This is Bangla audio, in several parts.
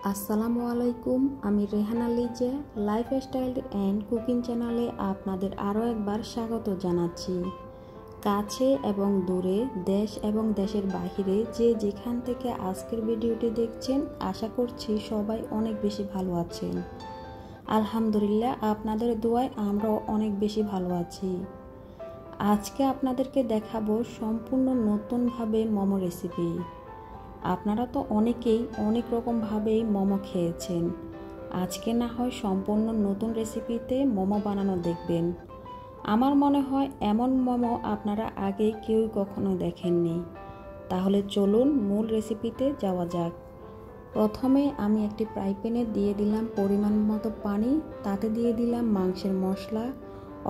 আসসালামু আলাইকুম। আমি Rehana Liza lifestyle and cooking চ্যানেলে আপনাদের আরও একবার স্বাগত জানাচ্ছি। কাছে এবং দূরে, দেশ এবং দেশের বাহিরে যে যেখান থেকে আজকের ভিডিওটি দেখছেন, আশা করছি সবাই অনেক বেশি ভালো আছেন। আলহামদুলিল্লাহ, আপনাদের দোয়ায় আমরাও অনেক বেশি ভালো আছি। আজকে আপনাদেরকে দেখাবো সম্পূর্ণ নতুনভাবে মোমো রেসিপি। আপনারা তো অনেকেই অনেক রকমভাবেই মোমো খেয়েছেন। আজকে না হয় সম্পূর্ণ নতুন রেসিপিতে মোমো বানানো দেখবেন। আমার মনে হয় এমন মোমো আপনারা আগে কেউই কখনো দেখেননি। তাহলে চলুন মূল রেসিপিতে যাওয়া যাক। প্রথমে আমি একটি ফ্রাই প্যানে দিয়ে দিলাম পরিমাণ মতো পানি, তাতে দিয়ে দিলাম মাংসের মশলা,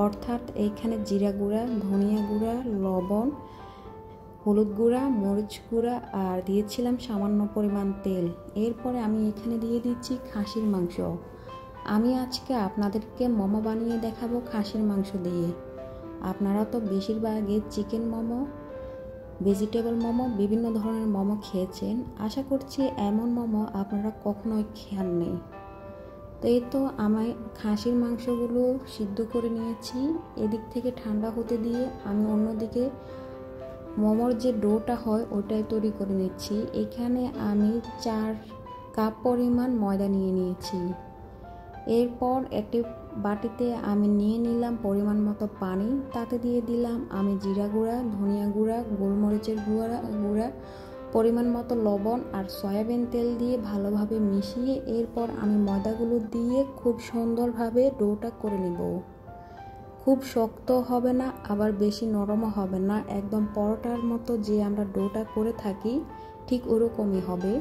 অর্থাৎ এইখানে জিরা গুঁড়া, ধনিয়া গুঁড়া, লবণ, হলুদ গুঁড়া, মরিচ গুঁড়া আর দিয়েছিলাম সামান্য পরিমাণ তেল। এরপরে আমি এখানে দিয়ে দিচ্ছি খাসির মাংস। আমি আজকে আপনাদেরকে মোমো বানিয়ে দেখাবো খাসির মাংস দিয়ে। আপনারা তো বেশিরভাগই চিকেন মোমো, ভেজিটেবল মোমো, বিভিন্ন ধরনের মোমো খেয়েছেন। আশা করছি এমন মোমো আপনারা কখনোই খাননি। তো এই তো আমি খাসির মাংসগুলো সিদ্ধ করে নিয়েছি। এদিক থেকে ঠান্ডা হতে দিয়ে আমি অন্যদিকে মোমোর যে ডোটা হয় ওটাই তৈরি করে নিচ্ছি। এখানে আমি 4 কাপ পরিমাণ ময়দা নিয়ে নিয়েছি। এরপর একটি বাটিতে আমি নিয়ে নিলাম পরিমাণ মতো পানি, তাতে দিয়ে দিলাম আমি জিরা গুঁড়া, ধনিয়া গুঁড়া, গোলমরিচের গুঁড়া, পরিমাণ মতো লবণ আর সয়াবিন তেল দিয়ে ভালোভাবে মিশিয়ে এরপর আমি ময়দাগুলো দিয়ে খুব সুন্দরভাবে ডোটা করে নেব। খুব শক্ত হবে না, আবার বেশি নরমও হবে না, একদম পরোটার মতো যে আমরা ডোটা করে থাকি ঠিক ওরকমই হবে।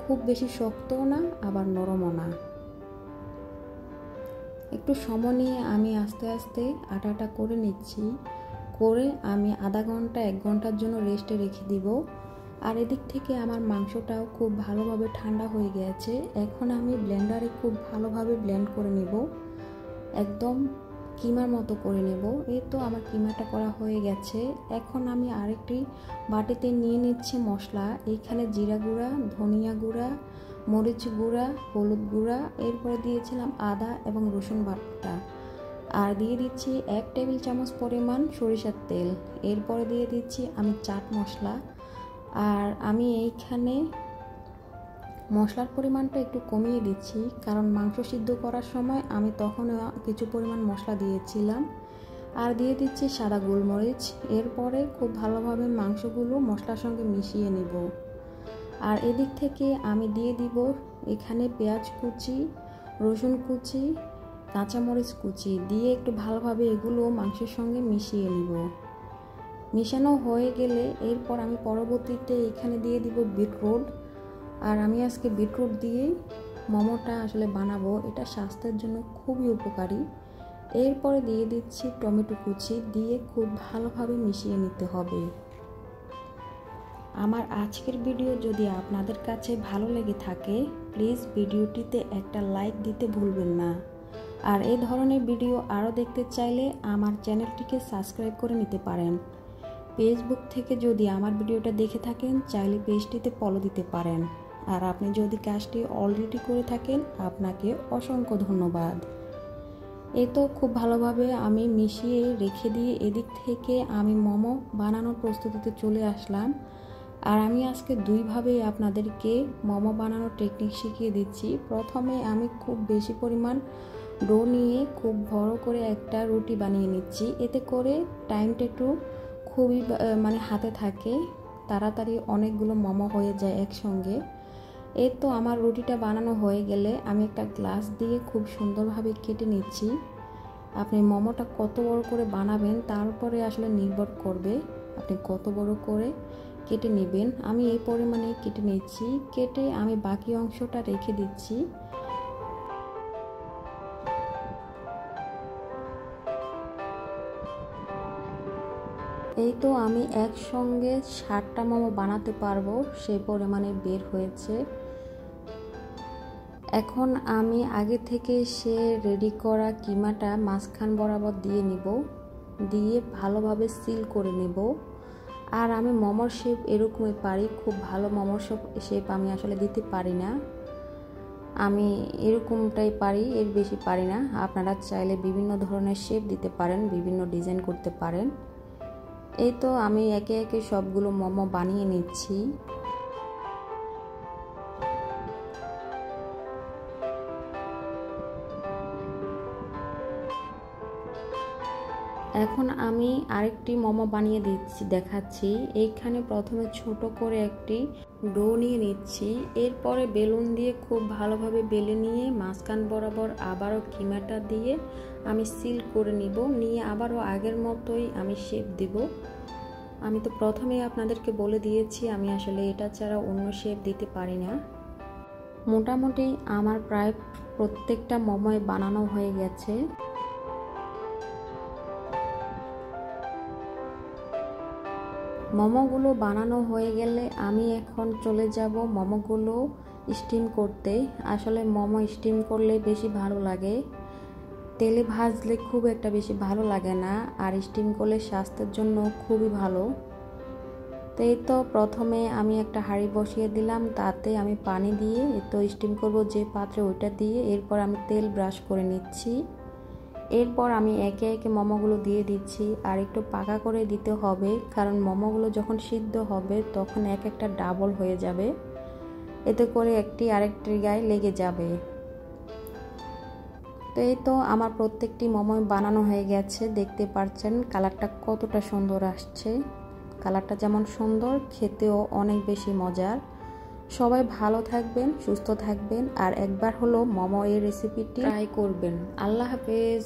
খুব বেশি শক্তও না, আবার নরমও না। একটু সময় নিয়ে আমি আস্তে আস্তে আটাটা করে নিচ্ছি। করে আমি আধা ঘন্টা 1 ঘন্টার জন্য রেস্টে রেখে দিব। আর এদিক থেকে আমার মাংসটাও খুব ভালোভাবে ঠান্ডা হয়ে গেছে। এখন আমি ব্লেন্ডারে খুব ভালোভাবে ব্লেন্ড করে নেব, একদম কিমার মতো করে নেব। এই তো আমার কিমাটা করা হয়ে গেছে। এখন আমি আরেকটি বাটিতে নিয়ে নিচ্ছি মশলা। এইখানে জিরা গুঁড়া, ধনিয়া গুঁড়া, মরিচ গুঁড়া, হলুদ গুঁড়া, এরপরে দিয়েছিলাম আদা এবং রসুন বাটা, আর দিয়ে দিচ্ছি 1 টেবিল চামচ পরিমাণ সরিষার তেল। এরপরে দিয়ে দিচ্ছি আমি চাট মশলা। আর আমি এইখানে মশলার পরিমাণটা একটু কমিয়ে দিচ্ছি, কারণ মাংস সিদ্ধ করার সময় আমি তখন কিছু পরিমাণ মশলা দিয়েছিলাম। আর দিয়ে দিচ্ছি সাদা গোলমরিচ। এরপরে খুব ভালোভাবে মাংসগুলো মশলার সঙ্গে মিশিয়ে নেব। আর এদিক থেকে আমি দিয়ে দিব এখানে পেঁয়াজ কুচি, রসুন কুচি, কাঁচামরিচ কুচি দিয়ে একটু ভালোভাবে এগুলো মাংসের সঙ্গে মিশিয়ে নিব। মিশানো হয়ে গেলে এরপর আমি পরবর্তীতে এখানে দিয়ে দিব বিটরুট। আর আমি আজকে বিটরুট দিয়েই মোমোটা আসলে বানাবো, এটা স্বাস্থ্যের জন্য খুবই উপকারী। এরপরে দিয়ে দিচ্ছি টমেটো কুচি, দিয়ে খুব ভালোভাবে মিশিয়ে নিতে হবে। আমার আজকের ভিডিও যদি আপনাদের কাছে ভালো লেগে থাকে, প্লিজ ভিডিওটিতে একটা লাইক দিতে ভুলবেন না। আর এই ধরনের ভিডিও আরও দেখতে চাইলে আমার চ্যানেলটিকে সাবস্ক্রাইব করে নিতে পারেন। ফেসবুক থেকে যদি আমার ভিডিওটা দেখে থাকেন, চাইলে পেজটিতে ফলো দিতে পারেন। আর আপনি যদি কাজটি অলরেডি করে থাকেন, আপনাকে অসংখ্য ধন্যবাদ। এই তো খুব ভালোভাবে আমি মিশিয়ে রেখে দিয়ে এদিক থেকে আমি মোমো বানানোর প্রস্তুতিতে চলে আসলাম। আর আমি আজকে 2 ভাবে আপনাদেরকে মোমো বানানোর টেকনিক শিখিয়ে দিচ্ছি। প্রথমে আমি খুব বেশি পরিমাণ ডো নিয়ে খুব বড় করে একটা রুটি বানিয়ে নিচ্ছি। এতে করে টাইমটা একটু খুবই হাতে থাকে, তাড়াতাড়ি অনেকগুলো মোমো হয়ে যায় একসঙ্গে। এই তো আমার রুটিটা বানানো হয়ে গেলে আমি একটা গ্লাস দিয়ে খুব সুন্দরভাবে কেটে নিচ্ছি। আপনি মোমোটা কত বড় করে বানাবেন তার উপরে আসলে নির্ভর করবে আপনি কত বড় করে কেটে নেবেন। আমি এই পরিমাণে কেটে নিচ্ছি। কেটে আমি বাকি অংশটা রেখে দিচ্ছি। এই তো আমি একসঙ্গে 60টা মোমো বানাতে পারবো, সেই পরিমাণে বের হয়েছে। এখন আমি আগে থেকে সে রেডি করা কিমাটা মাঝখান বরাবর দিয়ে নিব, দিয়ে ভালোভাবে সিল করে নেব। আর আমি মোমোর শেপ এরকমই পারি, খুব ভালো মোমোর শেপ আমি আসলে দিতে পারি না। আমি এরকমটাই পারি, এর বেশি পারি না। আপনারা চাইলে বিভিন্ন ধরনের শেপ দিতে পারেন, বিভিন্ন ডিজাইন করতে পারেন। এই তো আমি একে একে সবগুলো মোমো বানিয়ে নিচ্ছি। এখন আমি আরেকটি মোমো বানিয়ে দেখাচ্ছি। এইখানে প্রথমে ছোট করে একটি ডো নিয়ে নিচ্ছি, এরপরে বেলুন দিয়ে খুব ভালোভাবে বেলে নিয়ে মাঝখান বরাবর আবারও কিমাটা দিয়ে আমি সিল করে নিয়ে আবারও আগের মতোই আমি শেপ দিব। আমি তো প্রথমেই আপনাদেরকে বলে দিয়েছি আমি আসলে এটা ছাড়া অন্য শেপ দিতে পারি না। মোটামুটি আমার প্রায় প্রত্যেকটা মোমোই বানানো হয়ে গেছে। মোমোগুলো বানানো হয়ে গেলে আমি এখন চলে যাব মোমোগুলো স্টিম করতে। আসলে মোমো স্টিম করলে বেশি ভালো লাগে, তেলে ভাজলে খুব একটা বেশি ভালো লাগে না, আর স্টিম করলে স্বাস্থ্যের জন্য খুবই ভালো। তো এই তো প্রথমে আমি একটা হাঁড়ি বসিয়ে দিলাম, তাতে আমি পানি দিয়ে তো স্টিম করব যে পাত্রে ওইটা দিয়ে, এরপর আমি তেল ব্রাশ করে নিচ্ছি। এরপর আমি একে একে মোমোগুলো দিয়ে দিচ্ছি, আর একটু পাকা করে দিতে হবে, কারণ মোমোগুলো যখন সিদ্ধ হবে তখন এক একটা ডাবল হয়ে যাবে, এতে করে একটি আরেকটির গায়ে লেগে যাবে। তো এই তো আমার প্রত্যেকটি মোমো বানানো হয়ে গেছে, দেখতে পাচ্ছেন কালারটা কতটা সুন্দর আসছে। কালারটা যেমন সুন্দর, খেতেও অনেক বেশি মজার। সবাই ভালো থাকবেন, সুস্থ থাকবেন, আর একবার হলো মোমো এই রেসিপিটি ট্রাই করবেন। আল্লাহ হাফেজ।